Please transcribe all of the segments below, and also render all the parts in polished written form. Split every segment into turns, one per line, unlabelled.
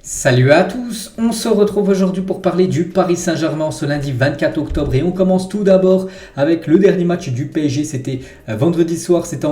Salut à tous, on se retrouve aujourd'hui pour parler du Paris Saint-Germain ce lundi 24 octobre et on commence tout d'abord avec le dernier match du PSG, c'était vendredi soir, c'était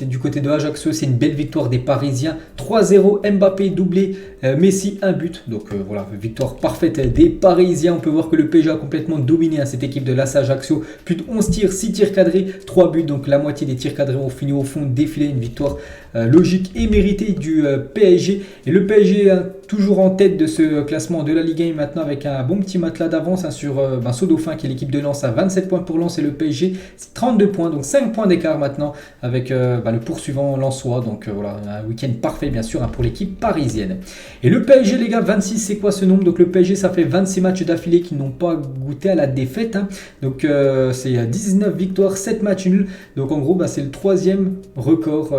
du côté de Ajaccio, c'est une belle victoire des Parisiens, 3-0, Mbappé doublé, Messi un but, donc voilà, victoire parfaite des Parisiens, on peut voir que le PSG a complètement dominé cette équipe de l'AS Ajaccio, plus de 11 tirs, 6 tirs cadrés, 3 buts, donc la moitié des tirs cadrés ont fini au fond, défilé, une victoire logique et méritée du PSG, et le PSG toujours en tête de ce classement de la Ligue 1 maintenant avec un bon petit matelas d'avance sur Dauphin qui est l'équipe de Lens à 27 points pour Lens et le PSG c'est 32 points, donc 5 points d'écart maintenant avec le poursuivant lensois, donc voilà un week-end parfait bien sûr pour l'équipe parisienne. Et le PSG les gars, 26 c'est quoi ce nombre? Donc le PSG ça fait 26 matchs d'affilée qui n'ont pas goûté à la défaite, donc c'est 19 victoires, 7 matchs nuls, donc en gros c'est le troisième record,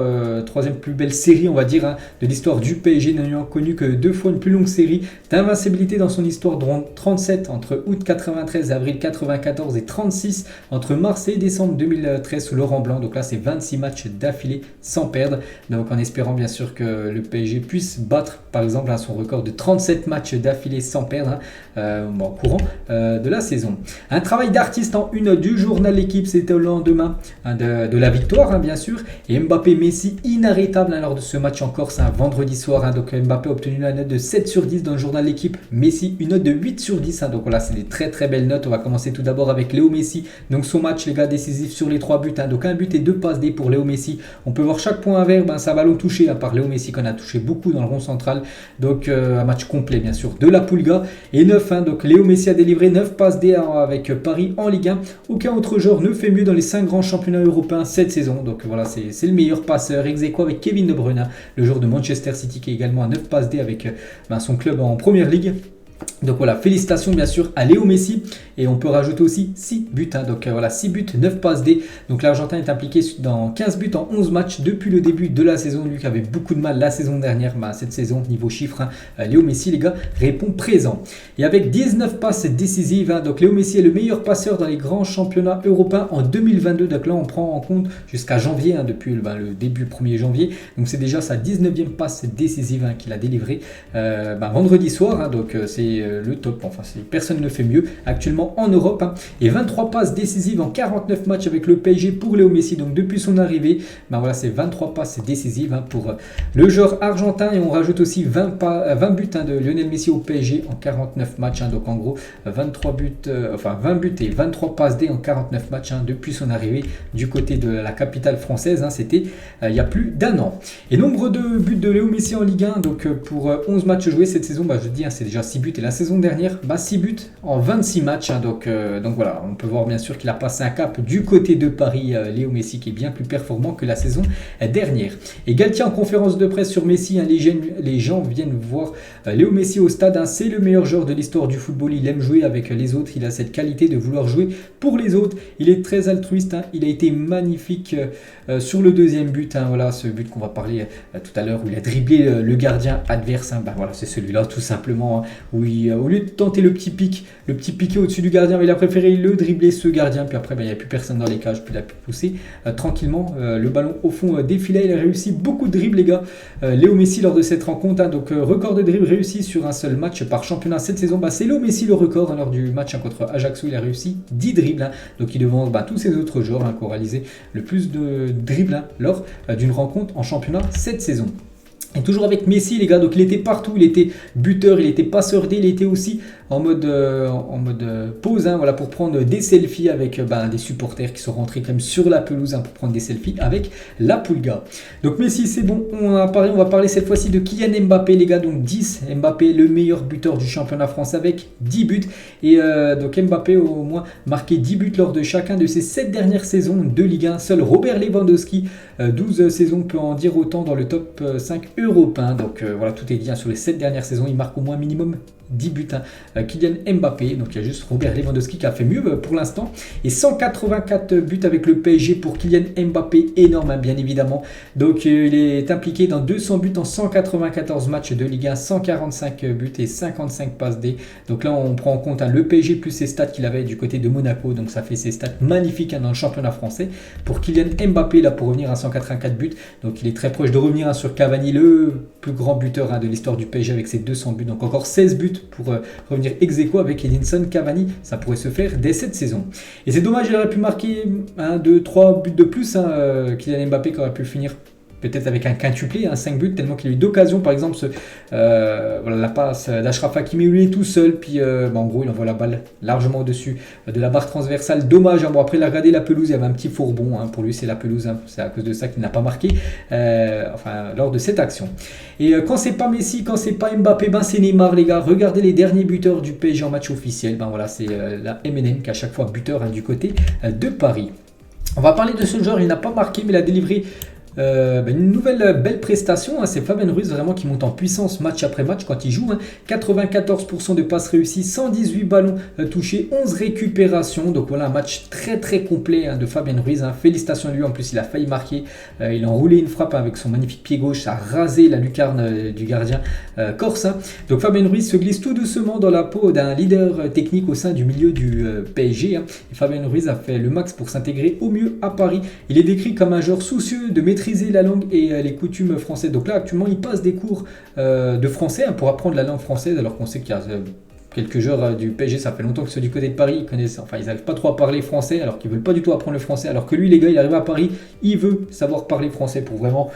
troisième plus belle série on va dire de l'histoire du PSG, n'ayant connu que 2 fois une plus longue série d'invincibilité dans son histoire, dont 37 entre août 93 et avril 94 et 36 entre mars et décembre 2013 sous Laurent Blanc. Donc là c'est 26 matchs d'affilée sans perdre, donc en espérant bien sûr que le PSG puisse battre par exemple son record de 37 matchs d'affilée sans perdre courant de la saison. Un travail d'artiste en une du journal L'équipe, c'était au lendemain de la victoire bien sûr, et Mbappé Messi inarrêtable lors de ce match en Corse un vendredi soir, donc Mbappé a obtenu la note de 7 sur 10 dans le journal L'équipe, Messi une note de 8 sur 10, donc voilà c'est des très très belles notes. On va commencer tout d'abord avec Léo Messi, donc son match les gars décisif sur les 3 buts, donc un but et 2 passes D pour Léo Messi. On peut voir chaque point vert, c'est un ballon touché par Léo Messi qu'on a touché beaucoup dans le rond central, donc un match complet bien sûr de la Pulga. Et 9, donc Léo Messi a délivré 9 passes D avec Paris en Ligue 1, aucun autre joueur ne fait mieux dans les 5 grands championnats européens cette saison, donc voilà c'est le meilleur passeur ex aequo avec Kevin De Bruyne, le joueur de Manchester City qui est également à 9 passes D avec son club en première ligue. Donc voilà, félicitations bien sûr à Léo Messi, et on peut rajouter aussi 6 buts, donc voilà 6 buts, 9 passes D, donc l'Argentin est impliqué dans 15 buts en 11 matchs depuis le début de la saison, lui qui avait beaucoup de mal la saison dernière, cette saison niveau chiffres, Léo Messi les gars répond présent, et avec 19 passes décisives, donc Léo Messi est le meilleur passeur dans les grands championnats européens en 2022, donc là on prend en compte jusqu'à janvier, depuis le début 1er janvier, donc c'est déjà sa 19e passe décisive qu'il a délivrée vendredi soir, donc c'est le top, personne ne fait mieux actuellement en Europe, et 23 passes décisives en 49 matchs avec le PSG pour Léo Messi, donc depuis son arrivée, voilà c'est 23 passes décisives pour le joueur argentin, et on rajoute aussi 20 buts de Lionel Messi au PSG en 49 matchs, donc en gros 20 buts et 23 passes D en 49 matchs depuis son arrivée du côté de la capitale française, c'était il y a plus d'un an. Et nombre de buts de Léo Messi en Ligue 1, donc pour 11 matchs joués cette saison, je dis c'est déjà 6 buts, et la saison dernière 6 buts en 26 matchs, donc voilà, on peut voir bien sûr qu'il a passé un cap du côté de Paris, Léo Messi, qui est bien plus performant que la saison dernière. Et Galtier en conférence de presse sur Messi, les gens viennent voir Léo Messi au stade, c'est le meilleur joueur de l'histoire du football, il aime jouer avec les autres, il a cette qualité de vouloir jouer pour les autres, il est très altruiste, il a été magnifique sur le deuxième but, voilà ce but qu'on va parler tout à l'heure où il a dribblé le gardien adverse, voilà c'est celui-là tout simplement, où au lieu de tenter le petit piqué au-dessus du gardien, il a préféré le dribbler ce gardien, puis après il n'y a plus personne dans les cages, puis il a pu pousser tranquillement le ballon au fond des filets. Il a réussi beaucoup de dribbles les gars, Léo Messi lors de cette rencontre, donc record de dribbles réussi sur un seul match par championnat cette saison, c'est Léo Messi le record, lors du match contre Ajaccio il a réussi 10 dribbles, donc il devance tous ces autres joueurs qui ont réalisé le plus de dribbles lors d'une rencontre en championnat cette saison. Et toujours avec Messi les gars, donc il était partout, il était buteur, il était passeur D, il était aussi en mode pause, pour prendre des selfies avec des supporters qui sont rentrés quand même sur la pelouse pour prendre des selfies avec la Pulga. Donc Messi c'est bon, on va parler cette fois-ci de Kylian Mbappé les gars, donc 10, Mbappé le meilleur buteur du championnat français avec 10 buts, et donc Mbappé au moins marqué 10 buts lors de chacun de ses 7 dernières saisons de Ligue 1, seul Robert Lewandowski 12 saisons peut en dire autant dans le top 5 européen, donc voilà tout est dit sur les 7 dernières saisons, il marque au moins minimum 10 buts Kylian Mbappé. Donc il y a juste Robert Lewandowski qui a fait mieux pour l'instant. Et 184 buts avec le PSG pour Kylian Mbappé, énorme hein, bien évidemment. Donc il est impliqué dans 200 buts en 194 matchs de Ligue 1, 145 buts et 55 passes D. Donc là on prend en compte hein, le PSG plus ses stats qu'il avait du côté de Monaco. Donc ça fait ses stats magnifiques hein, dans le championnat français. Pour Kylian Mbappé là pour revenir à 184 buts. Donc il est très proche de revenir hein, sur Cavani, le plus grand buteur hein, de l'histoire du PSG avec ses 200 buts. Donc encore 16 buts pour revenir ex aequo avec Edinson Cavani. Ça pourrait se faire dès cette saison. Et c'est dommage, il aurait pu marquer 1, 2, 3 buts de plus. Hein, Kylian Mbappé qui aurait pu finir peut-être avec un quintuplé, 5 buts, tellement qu'il a eu d'occasions. Par exemple, voilà, la passe d'Achraf Hakimi, lui est tout seul. Puis en gros, il envoie la balle largement au-dessus de la barre transversale. Dommage, hein, bon, après, il a regardé la pelouse, il y avait un petit fourbon. Hein, pour lui, c'est la pelouse. Hein, c'est à cause de ça qu'il n'a pas marqué lors de cette action. Et quand c'est pas Messi, quand c'est pas Mbappé, c'est Neymar, les gars. Regardez les derniers buteurs du PSG en match officiel. Voilà, c'est la MNM qui est à chaque fois buteur hein, du côté de Paris. On va parler de ce joueur, il n'a pas marqué, mais il a délivré une nouvelle belle prestation, hein, c'est Fabien Ruiz vraiment qui monte en puissance match après match quand il joue. Hein, 94% de passes réussies, 118 ballons touchés, 11 récupérations. Donc voilà un match très très complet hein, de Fabien Ruiz. Hein. Félicitations à lui, en plus il a failli marquer. Il a enroulé une frappe avec son magnifique pied gauche, ça a rasé la lucarne du gardien corse. Hein. Donc Fabien Ruiz se glisse tout doucement dans la peau d'un leader technique au sein du milieu du PSG. Hein. Et Fabien Ruiz a fait le max pour s'intégrer au mieux à Paris. Il est décrit comme un joueur soucieux de maîtriser la langue et les coutumes françaises. Donc là, actuellement, il passe des cours de français hein, pour apprendre la langue française, alors qu'on sait qu'il y a quelques joueurs du PSG, ça fait longtemps que ceux du côté de Paris, ils n'arrivent pas trop à parler français, alors qu'ils ne veulent pas du tout apprendre le français, alors que lui, les gars, il arrive à Paris, il veut savoir parler français pour vraiment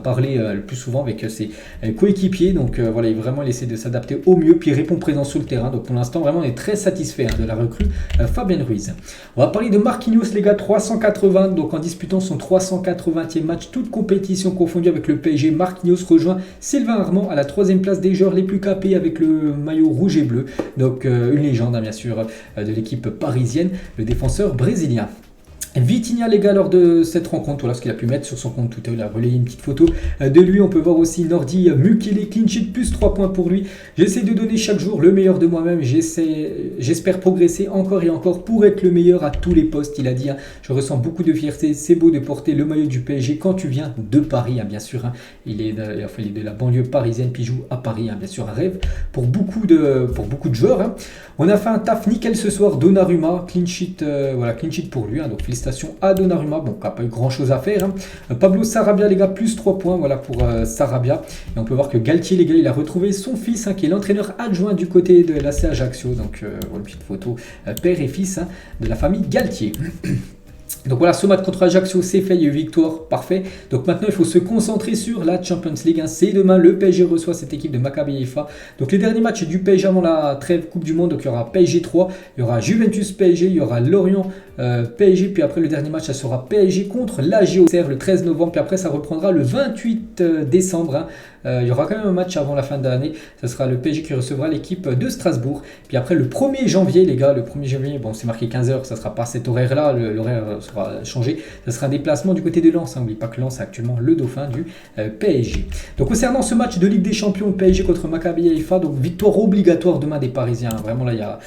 parler le plus souvent avec ses coéquipiers. Donc voilà, il essaie de s'adapter au mieux, puis il répond présent sur le terrain. Donc pour l'instant, vraiment, on est très satisfait hein, de la recrue Fabien Ruiz. On va parler de Marquinhos, les gars, 380, donc en disputant son 380e match, toute compétition confondue avec le PSG, Marquinhos rejoint Sylvain Armand à la 3e place des joueurs les plus capés avec le maillot rouge et bleu. Donc une légende hein, bien sûr de l'équipe parisienne, le défenseur brésilien. Vitinha, les gars, lors de cette rencontre, voilà ce qu'il a pu mettre sur son compte Twitter. Il a relayé une petite photo de lui. On peut voir aussi Nordi Mukele, clean sheet, plus 3 points pour lui. J'essaie de donner chaque jour le meilleur de moi-même. J'espère progresser encore et encore pour être le meilleur à tous les postes. Il a dit, hein, je ressens beaucoup de fierté. C'est beau de porter le maillot du PSG quand tu viens de Paris, hein, bien sûr. Hein. Il est de la banlieue parisienne, puis il joue à Paris, hein, bien sûr, un rêve pour beaucoup de joueurs. Hein. On a fait un taf nickel ce soir. Donnarumma, clean sheet, clean sheet pour lui. Hein, donc félicitations à Donnarumma, bon, qui n'a pas eu grand chose à faire. Hein. Pablo Sarabia, les gars, plus 3 points, voilà pour Sarabia. Et on peut voir que Galtier, les gars, il a retrouvé son fils, hein, qui est l'entraîneur adjoint du côté de l'AC Ajaccio. Donc, voilà une petite photo père et fils hein, de la famille Galtier. Donc voilà, ce match contre Ajaccio, c'est fait, il y a eu victoire, parfait. Donc maintenant, il faut se concentrer sur la Champions League. Hein. C'est demain, le PSG reçoit cette équipe de Maccabi Haïfa. Donc les derniers matchs du PSG avant la trêve Coupe du Monde, donc il y aura PSG 3, il y aura Juventus PSG, il y aura Lorient PSG, puis après le dernier match, ça sera PSG contre l'AG Auxerre le 13 novembre, puis après ça reprendra le 28 décembre. Hein. Il y aura quand même un match avant la fin de l'année, ça sera le PSG qui recevra l'équipe de Strasbourg. Puis après le 1er janvier, les gars, le 1er janvier, bon c'est marqué 15h, ça sera pas cet horaire-là, l'horaire sera changé, ça sera un déplacement du côté de Lens. N'oublie pas que Lens est actuellement le dauphin du PSG. Donc concernant ce match de Ligue des Champions, PSG contre Maccabi Haïfa, donc victoire obligatoire demain des Parisiens. Vraiment là,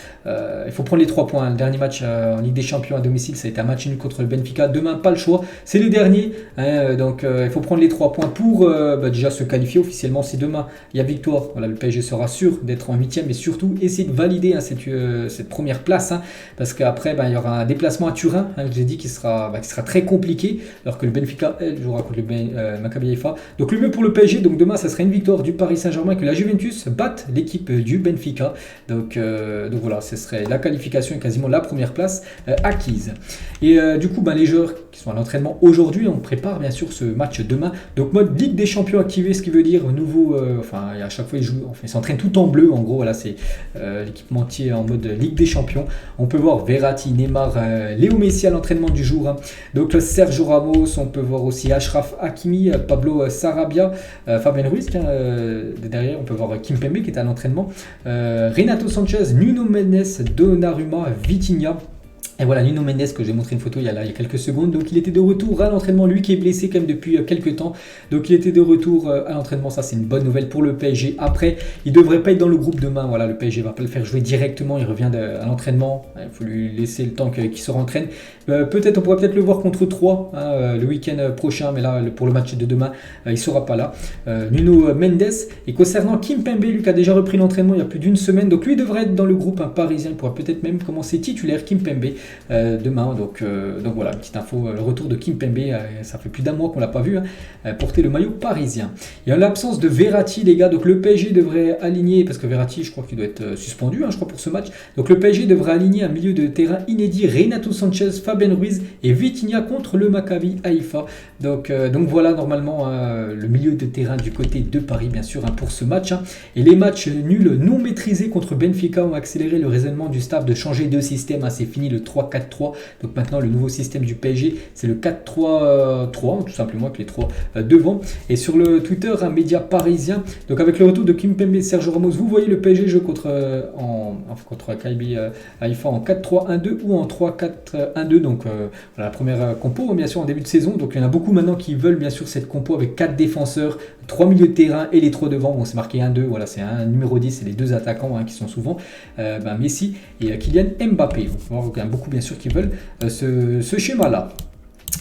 il faut prendre les 3 points. Le dernier match en Ligue des Champions à domicile, ça a été un match nul contre le Benfica. Demain, pas le choix, c'est le dernier. Hein, donc il faut prendre les 3 points pour déjà se qualifier officiellement. Si demain il y a victoire, voilà, le PSG sera sûr d'être en 8e et surtout essayer de valider hein, cette première place. Hein, parce qu'après, il y aura un déplacement à Turin, hein, je vous ai dit, qui sera très compliqué, alors que le Benfica, elle, jouera contre le Maccabi Haïfa. Donc le mieux pour le PSG, donc demain, ça sera une victoire du Paris Saint-Germain, que la Juventus batte l'équipe du Benfica. Donc voilà, ce serait la qualification et quasiment la première place acquise. Et du coup, les joueurs qui sont à l'entraînement aujourd'hui, on prépare bien sûr ce match demain. Donc mode Ligue des Champions activé, ce qui veut dire nouveau, à chaque fois ils s'entraînent tout en bleu. En gros, voilà, c'est l'équipementier en mode Ligue des Champions. On peut voir Verratti, Neymar, Léo Messi à l'entraînement du jour. Hein. Donc Sergio Ramos, on peut voir aussi Achraf Hakimi, Pablo Sarabia, Fabien Ruiz, derrière on peut voir Kimpembe qui est à l'entraînement, Renato Sanchez, Nuno Mendes, Donnarumma, Vitinha. Et voilà, Nuno Mendes, que j'ai montré une photo il y a quelques secondes. Donc il était de retour à l'entraînement, lui qui est blessé quand même depuis quelques temps. Donc il était de retour à l'entraînement, ça c'est une bonne nouvelle pour le PSG. Après, il ne devrait pas être dans le groupe demain. Voilà, le PSG ne va pas le faire jouer directement, il revient à l'entraînement. Il faut lui laisser le temps qu'il se rentraîne. Peut-être, on pourrait peut-être le voir contre 3 le week-end prochain, mais là pour le match de demain, il ne sera pas là. Nuno Mendes. Et concernant Kimpembe, lui qui a déjà repris l'entraînement il y a plus d'une semaine, donc lui devrait être dans le groupe parisien. Il pourra peut-être même commencer titulaire, Kimpembe. Demain. Donc voilà, une petite info, le retour de Kimpembe, ça fait plus d'un mois qu'on l'a pas vu porter le maillot parisien. Et en l'absence de Verratti, les gars, donc le PSG devrait aligner, parce que Verratti, je crois qu'il doit être suspendu, je crois, pour ce match. Donc le PSG devrait aligner un milieu de terrain inédit, Renato Sanchez, Fabien Ruiz et Vitinha contre le Maccabi Haïfa. Donc voilà, normalement, le milieu de terrain du côté de Paris, bien sûr, pour ce match. Et les matchs nuls non maîtrisés contre Benfica ont accéléré le raisonnement du staff de changer de système. C'est fini le 3-4-3. Donc maintenant, le nouveau système du PSG, c'est le 4-3-3, tout simplement, avec les 3 devant. Et sur le Twitter, un média parisien, donc avec le retour de Kimpembe et Sergio Ramos, vous voyez le PSG jouer contre Maccabi Haïfa en 4-3-1-2 ou en 3-4-1-2. Donc voilà, la première compo, bien sûr, en début de saison. Donc il y en a beaucoup maintenant qui veulent, bien sûr, cette compo avec 4 défenseurs, 3 milieux de terrain et les 3 devant. Bon, c'est marqué 1-2, voilà, c'est un numéro 10, c'est les 2 attaquants qui sont souvent Messi et Kylian Mbappé. Donc, il y en a beaucoup, bien sûr, qui veulent ce schéma-là.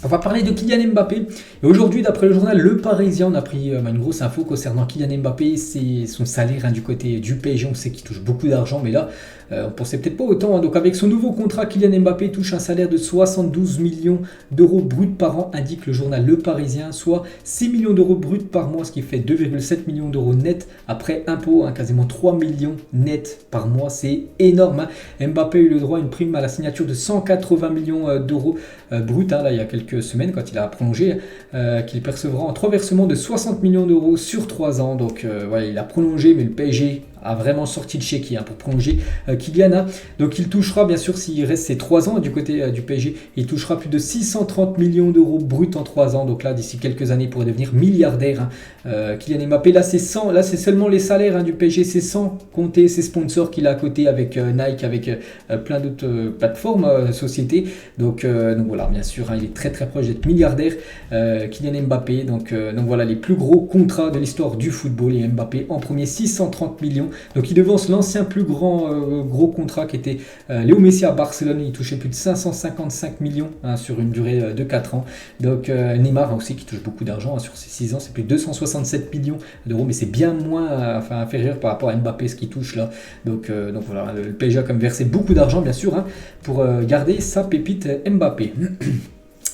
On va parler de Kylian Mbappé. Et aujourd'hui, d'après le journal Le Parisien, on a pris une grosse info concernant Kylian Mbappé. C'est son salaire du côté du PSG. On sait qu'il touche beaucoup d'argent, mais là, on pensait peut-être pas autant. Donc avec son nouveau contrat, Kylian Mbappé touche un salaire de 72 millions d'euros bruts par an, indique le journal Le Parisien, soit 6 millions d'euros bruts par mois, ce qui fait 2,7 millions d'euros net après impôt, quasiment 3 millions net par mois. C'est énorme. Mbappé a eu le droit à une prime à la signature de 180 millions d'euros bruts, là, il y a quelques semaines, quand il a prolongé, qu'il percevra en 3 versements de 60 millions d'euros sur 3 ans. Donc voilà, il a prolongé, mais le PSG a vraiment sorti le chéquier pour prolonger Kylian. Donc il touchera, bien sûr, s'il reste ses 3 ans du côté du PSG, il touchera plus de 630 millions d'euros bruts en 3 ans. Donc là, d'ici quelques années, il pourrait devenir milliardaire. Kylian Mbappé, là c'est seulement les salaires du PSG, c'est sans compter ses sponsors qu'il a à côté avec Nike, avec plein d'autres plateformes, sociétés. Donc voilà, bien sûr, il est très très proche d'être milliardaire, Kylian Mbappé. Donc voilà, les plus gros contrats de l'histoire du football, et Mbappé en premier, 630 millions. Donc il devance l'ancien plus gros contrat qui était Léo Messi à Barcelone. Il touchait plus de 555 millions sur une durée de 4 ans. Donc Neymar aussi qui touche beaucoup d'argent sur ses 6 ans, c'est plus de 267 millions d'euros, mais c'est bien moins inférieur par rapport à Mbappé ce qu'il touche là. Donc voilà, le PSG a quand même versé beaucoup d'argent, bien sûr, pour garder sa pépite Mbappé.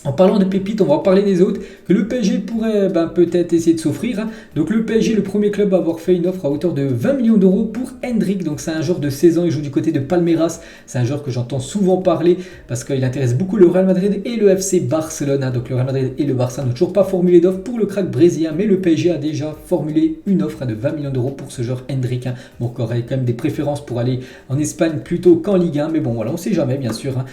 En parlant de pépites, on va en parler des autres que le PSG pourrait peut-être essayer de s'offrir. Donc le PSG, le premier club à avoir fait une offre à hauteur de 20 millions d'euros pour Endrick. Donc c'est un joueur de 16 ans, il joue du côté de Palmeiras. C'est un joueur que j'entends souvent parler parce qu'il intéresse beaucoup le Real Madrid et le FC Barcelone. Donc le Real Madrid et le Barça n'ont toujours pas formulé d'offre pour le crack brésilien, mais le PSG a déjà formulé une offre de 20 millions d'euros pour ce joueur Endrick. Bon, il aurait quand même des préférences pour aller en Espagne plutôt qu'en Ligue 1, mais bon voilà, on ne sait jamais, bien sûr.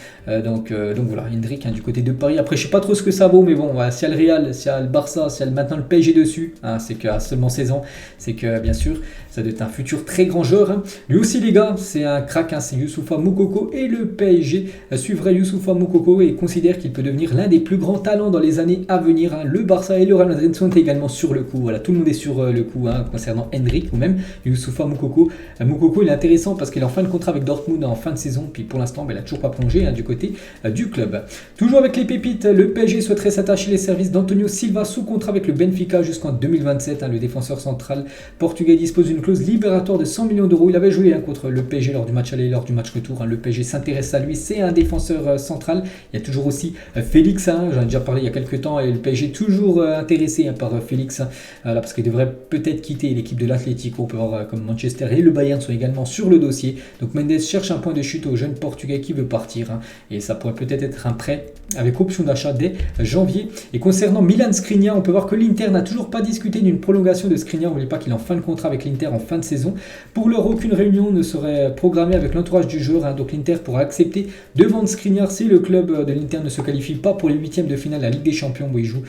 Donc voilà, Endrick du côté de Paris. Après, je sais pas trop ce que ça vaut, mais bon, s'il y a le Real, s'il y a le Barça, s'il y a maintenant le PSG dessus, c'est qu'à seulement 16 ans, c'est que bien sûr, ça doit être un futur très grand joueur. Lui aussi, les gars, c'est un crack, c'est Youssoupha Moukoko, et le PSG suivrait Youssoupha Moukoko et considère qu'il peut devenir l'un des plus grands talents dans les années à venir. Le Barça et le Real Madrid sont également sur le coup. Voilà, tout le monde est sur le coup concernant Endrick ou même Youssoupha Moukoko. Moukoko, il est intéressant parce qu'il est en fin de contrat avec Dortmund en fin de saison, puis pour l'instant, il n'a toujours pas plongé du côté du club. Toujours avec les pépites, le PSG souhaiterait s'attacher les services d'Antonio Silva sous contrat avec le Benfica jusqu'en 2027. Le défenseur central portugais dispose d'une clause libératoire de 100 millions d'euros. Il avait joué contre le PSG lors du match aller et lors du match retour. Le PSG s'intéresse à lui, c'est un défenseur central. Il y a toujours aussi Félix, j'en ai déjà parlé il y a quelques temps, et le PSG est toujours intéressé par Félix, parce qu'il devrait peut-être quitter l'équipe de l'Atlético. On peut voir comme Manchester et le Bayern sont également sur le dossier. Donc Mendes cherche un point de chute au jeune portugais qui veut partir, et ça pourrait peut-être être un prêt avec option d'achat dès janvier. Et concernant Milan Skriniar, on peut voir que l'Inter n'a toujours pas discuté d'une prolongation de Skriniar. N'oubliez pas qu'il est en fin de contrat avec l'Inter en fin de saison. Pour l'heure, aucune réunion ne serait programmée avec l'entourage du joueur, donc l'Inter pourra accepter de vendre Skriniar si le club de l'Inter ne se qualifie pas pour les huitièmes de finale de la Ligue des Champions. Bon, ils jouent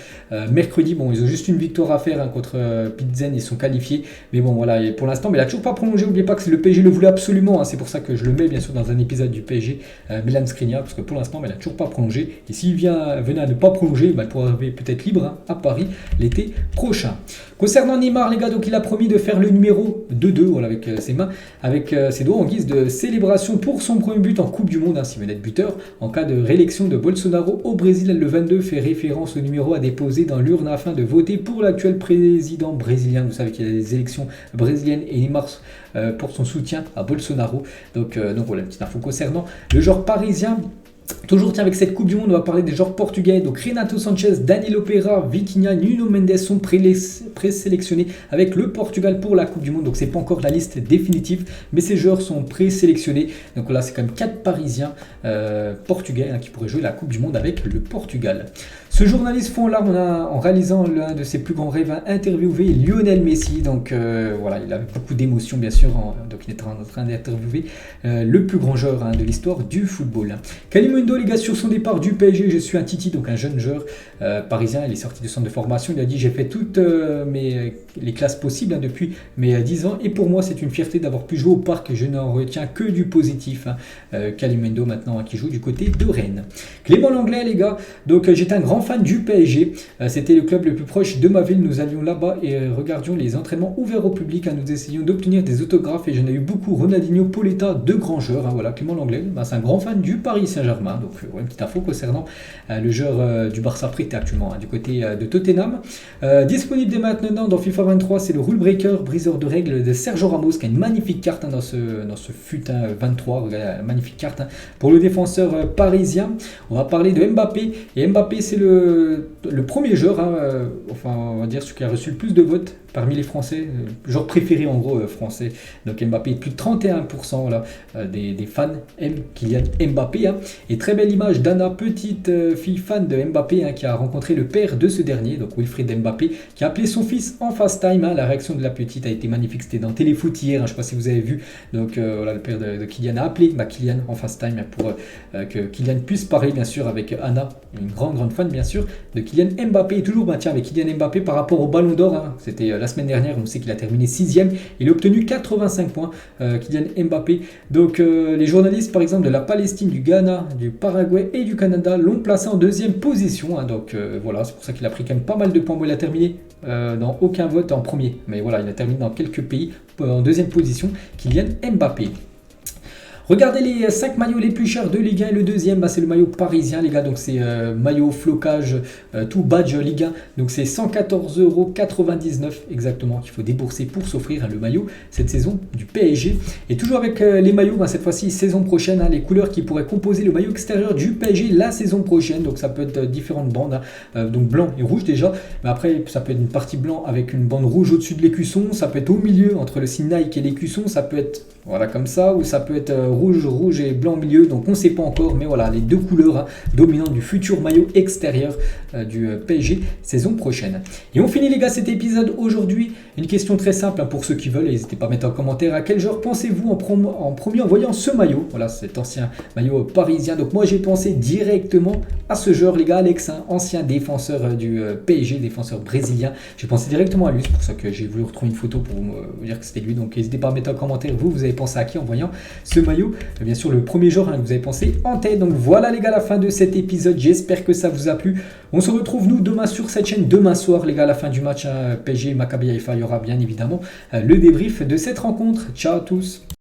mercredi, bon, ils ont juste une victoire à faire contre Pilsen, ils sont qualifiés, mais bon voilà, et pour l'instant, mais il n'a toujours pas prolongé. N'oubliez pas que le PSG le voulait absolument, c'est pour ça que je le mets bien sûr dans un épisode du PSG, Milan Skriniar, parce que pour l'instant, il n'a toujours pas prolongé, et s'il venait à ne pas prolonger, il pourrait arriver peut-être libre à Paris l'été prochain. Concernant Neymar, les gars, donc il a promis de faire le numéro 2-2 voilà, avec ses mains, avec ses doigts en guise de célébration pour son premier but en Coupe du Monde, s'il venait d'être buteur, en cas de réélection de Bolsonaro au Brésil. Le 22 fait référence au numéro à déposer dans l'urne afin de voter pour l'actuel président brésilien. Vous savez qu'il y a des élections brésiliennes et Neymar pour son soutien à Bolsonaro. Donc voilà, une petite info concernant le joueur parisien. Toujours avec cette Coupe du Monde, on va parler des joueurs portugais. Donc Renato Sanchez, Danilo Pereira, Vitinha, Nuno Mendes sont présélectionnés avec le Portugal pour la Coupe du Monde. Donc c'est pas encore la liste définitive, mais ces joueurs sont présélectionnés. Donc là, c'est quand même 4 Parisiens portugais qui pourraient jouer la Coupe du Monde avec le Portugal. Ce journaliste fond là, en réalisant l'un de ses plus grands rêves, a interviewé Lionel Messi. Donc voilà, il avait beaucoup d'émotions bien sûr. Donc il est en train d'interviewer le plus grand joueur de l'histoire du football. Kalimundo, les gars, sur son départ du PSG, je suis un Titi, donc un jeune joueur parisien. Il est sorti du centre de formation. Il a dit: j'ai fait toutes les classes possibles depuis mes 10 ans, et pour moi c'est une fierté d'avoir pu jouer au parc. Je n'en retiens que du positif. Kalimundo maintenant qui joue du côté de Rennes. Clément Lenglet, les gars, donc j'étais un grand fan du PSG. C'était le club le plus proche de ma ville. Nous allions là-bas et regardions les entraînements ouverts au public. Nous essayions d'obtenir des autographes et j'en ai eu beaucoup. Ronaldinho, Pauletta, deux grands joueurs. Voilà, Clément Lenglet, c'est un grand fan du Paris Saint-Germain. Donc une petite info concernant le joueur du Barça prêté actuellement du côté de Tottenham. Disponible dès maintenant dans FIFA 23, c'est le rule breaker, briseur de règles de Sergio Ramos, qui a une magnifique carte dans ce futin 23. Regardez, magnifique carte pour le défenseur parisien. On va parler de Mbappé, et Mbappé c'est le premier joueur, enfin on va dire celui qui a reçu le plus de votes parmi les Français, joueur préféré en gros français. Donc Mbappé, plus de 31% voilà, des fans aiment Kylian Mbappé. Et très belle image d'Anna, petite fille fan de Mbappé, qui a rencontré le père de ce dernier, donc Wilfried Mbappé, qui a appelé son fils en FaceTime. La réaction de la petite a été magnifique, c'était dans Téléfoot hier, je ne sais pas si vous avez vu. Donc voilà, le père de Kylian a appelé Kylian en FaceTime pour que Kylian puisse parler bien sûr avec Anna, une grande fan bien sûr de Kylian Mbappé. Et toujours avec Kylian Mbappé par rapport au Ballon d'Or, c'était la semaine dernière, on sait qu'il a terminé 6ème, il a obtenu 85 points, Kylian Mbappé. Donc les journalistes par exemple de la Palestine, du Ghana, du Paraguay et du Canada l'ont placé en 2e position, donc voilà, c'est pour ça qu'il a pris quand même pas mal de points. Bon, il a terminé dans aucun vote en premier, mais voilà, il a terminé dans quelques pays en 2e position, Kylian Mbappé. Regardez les 5 maillots les plus chers de Ligue 1, et le deuxième c'est le maillot parisien les gars, donc c'est maillot flocage tout badge Ligue 1, donc c'est 114,99 € exactement qu'il faut débourser pour s'offrir le maillot cette saison du PSG. Et toujours avec les maillots, cette fois-ci saison prochaine, les couleurs qui pourraient composer le maillot extérieur du PSG la saison prochaine, donc ça peut être différentes bandes, donc blanc et rouge déjà, mais après ça peut être une partie blanc avec une bande rouge au-dessus de l'écusson, ça peut être au milieu entre le signe Nike et l'écusson, ça peut être voilà comme ça, ou ça peut être rouge et blanc au milieu, donc on ne sait pas encore, mais voilà les deux couleurs dominantes du futur maillot extérieur du PSG saison prochaine. Et on finit les gars cet épisode aujourd'hui, une question très simple pour ceux qui veulent, n'hésitez pas à mettre en commentaire à quel joueur pensez-vous en premier en voyant ce maillot, voilà cet ancien maillot parisien. Donc moi j'ai pensé directement à ce joueur les gars, Alex, ancien défenseur du PSG, défenseur brésilien, j'ai pensé directement à lui, c'est pour ça que j'ai voulu retrouver une photo pour vous dire que c'était lui. Donc n'hésitez pas à mettre en commentaire, vous avez pensé à qui en voyant ce maillot, bien sûr le premier joueur que vous avez pensé en tête. Donc voilà les gars, la fin de cet épisode, j'espère que ça vous a plu. On se retrouve nous demain sur cette chaîne, demain soir les gars, à la fin du match PSG Maccabi Haïfa, il y aura bien évidemment le débrief de cette rencontre. Ciao à tous.